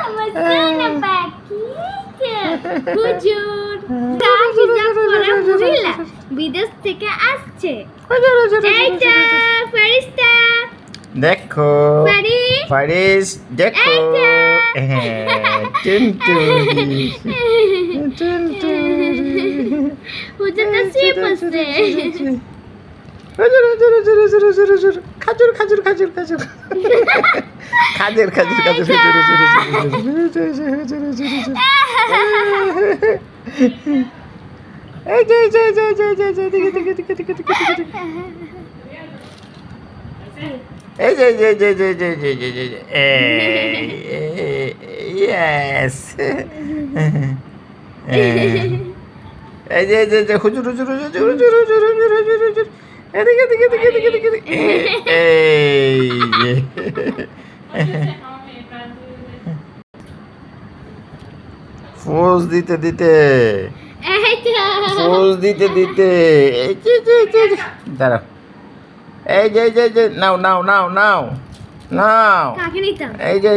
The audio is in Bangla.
আমার সোনা পাখিটা হুজুর হিজাব পরা মহিলা বিদেশ থেকে আসছে। এইটা ফেরেশতা দেখো ফারি ফারিস দেখো টুনটুনি হুজুর তো শিপ আছে। খাজুর খাজুর খাজুর খাজুর খাজুর খাজুর খাজুর এই যে এই যে ইয়েস এই যে হুজুর হুজুর হুজুর হুজুর হুজুর হুজুর হুজুর হুজুর এদিকে এদিকে এদিকে এদিকে এদিকে এই যে ফোজ দিতে দিতে ফোজ দিতে দিতে এই যে দাঁড়াও এই যে নাও নাও নাও নাও নাও কাকে নিতাম এই যে